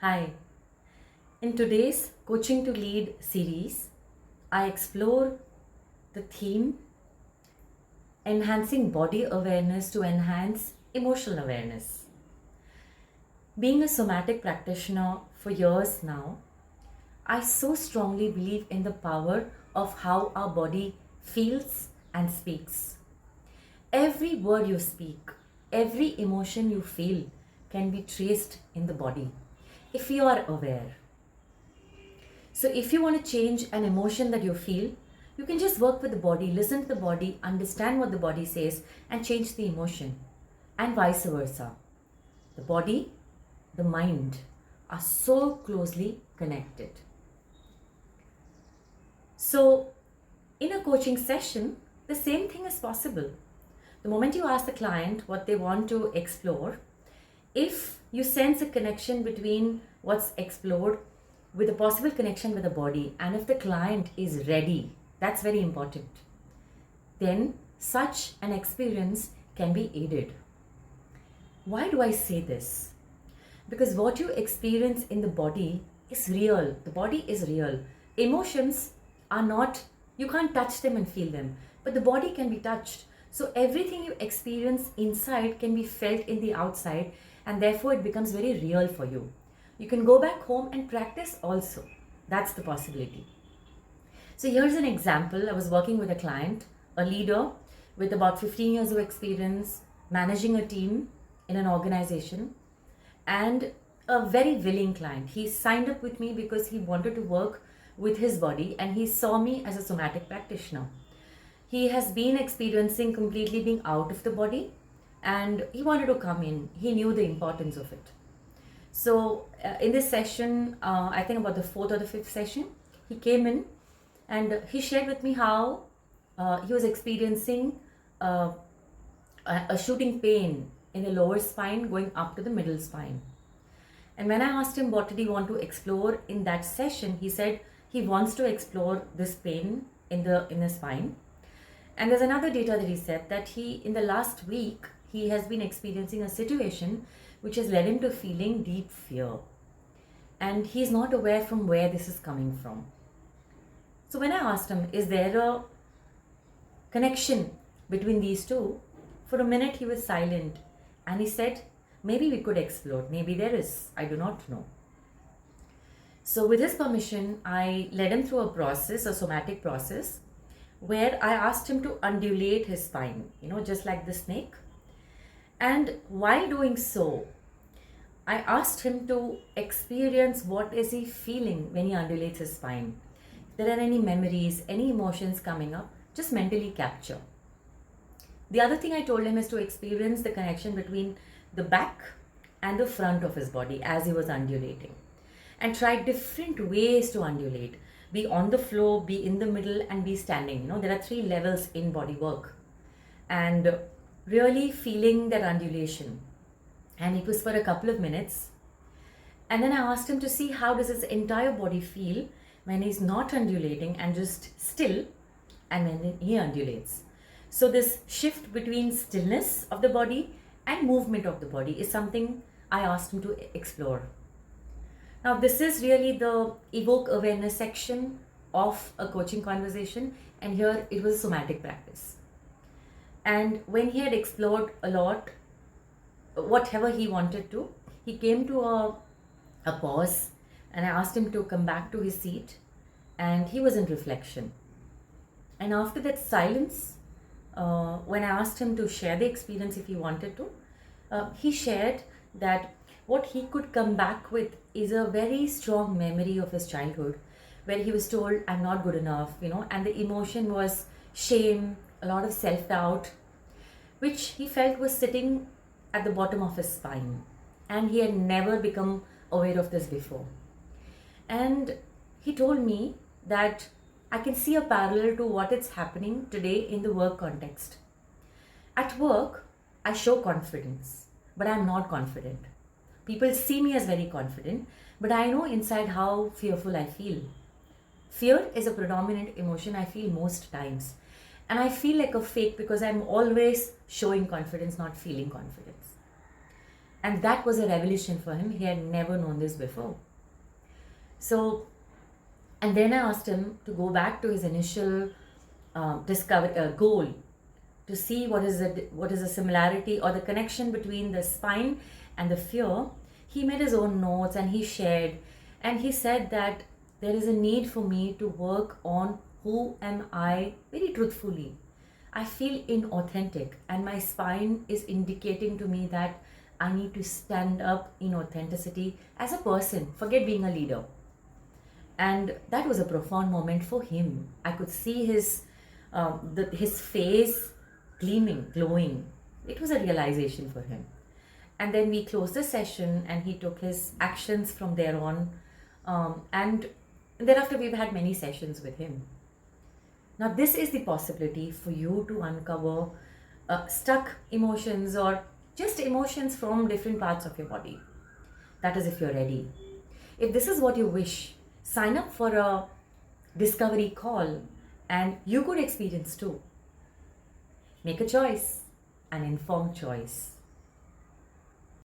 Hi, in today's Coaching to Lead series, I explore the theme enhancing body awareness to enhance emotional awareness. Being a somatic practitioner for years now, I so strongly believe in the power of how our body feels and speaks. Every word you speak, every emotion you feel can be traced in the body if you are aware. So if you want to change an emotion that you feel, you can just work with the body, listen to the body, understand what the body says, and change the emotion, and vice versa. The body, the mind are so closely connected. So in a coaching session, the same thing is possible. The moment you ask the client what they want to explore, if you sense a connection between what's explored with a possible connection with the body, and if the client is ready, that's very important, then such an experience can be aided. Why do I say this? Because what you experience in the body is real. The body is real. Emotions are not, you can't touch them and feel them, but the body can be touched. So everything you experience inside can be felt in the outside, and therefore it becomes very real for you. You can go back home and practice also. That's the possibility. So here's an example. I was working with a client, a leader with about 15 years of experience, managing a team in an organization, and a very willing client. He signed up with me because he wanted to work with his body and he saw me as a somatic practitioner. He has been experiencing completely being out of the body and he wanted to come in. He knew the importance of it. So in this session, I think about the fourth or the fifth session, he came in and he shared with me how he was experiencing a shooting pain in the lower spine going up to the middle spine. And when I asked him what did he want to explore in that session, he said he wants to explore this pain in the spine. And there's another data that he said that he, in the last week, he has been experiencing a situation which has led him to feeling deep fear. And he's not aware from where this is coming from. So when I asked him, is there a connection between these two? For a minute he was silent and he said, maybe we could explore, maybe there is, I do not know. So with his permission, I led him through a process, a somatic process, where I asked him to undulate his spine, just like the snake. And while doing so, I asked him to experience what is he feeling when he undulates his spine. If there are any memories, any emotions coming up, just mentally capture. The other thing I told him is to experience the connection between the back and the front of his body as he was undulating. And try different ways to undulate. Be on the floor, be in the middle, and be standing. There are 3 levels in body work. And really feeling that undulation. And it was for a couple of minutes. And then I asked him to see how does his entire body feel when he's not undulating and just still, and when he undulates. So this shift between stillness of the body and movement of the body is something I asked him to explore. Now this is really the evoke awareness section of a coaching conversation, and here it was somatic practice. And when he had explored a lot, whatever he wanted to, he came to a pause and I asked him to come back to his seat and he was in reflection. And after that silence, when I asked him to share the experience if he wanted to, he shared that what he could come back with is a very strong memory of his childhood where he was told, I'm not good enough, and the emotion was shame, a lot of self-doubt, which he felt was sitting at the bottom of his spine. And he had never become aware of this before. And he told me that I can see a parallel to what is happening today in the work context. At work, I show confidence, but I'm not confident. People see me as very confident, but I know inside how fearful I feel. Fear is a predominant emotion I feel most times. And I feel like a fake because I'm always showing confidence, not feeling confidence. And that was a revelation for him. He had never known this before. So, and then I asked him to go back to his initial goal, to see what is the similarity or the connection between the spine and the fear. He made his own notes and he shared, and he said that there is a need for me to work on who am I very truthfully. I feel inauthentic, and my spine is indicating to me that I need to stand up in authenticity as a person, forget being a leader. And that was a profound moment for him. I could see his face gleaming, glowing. It was a realization for him. And then we closed the session, and he took his actions from there on. And thereafter, we've had many sessions with him. Now, this is the possibility for you to uncover stuck emotions or just emotions from different parts of your body. That is, if you're ready. If this is what you wish, sign up for a discovery call and you could experience too. Make a choice, an informed choice.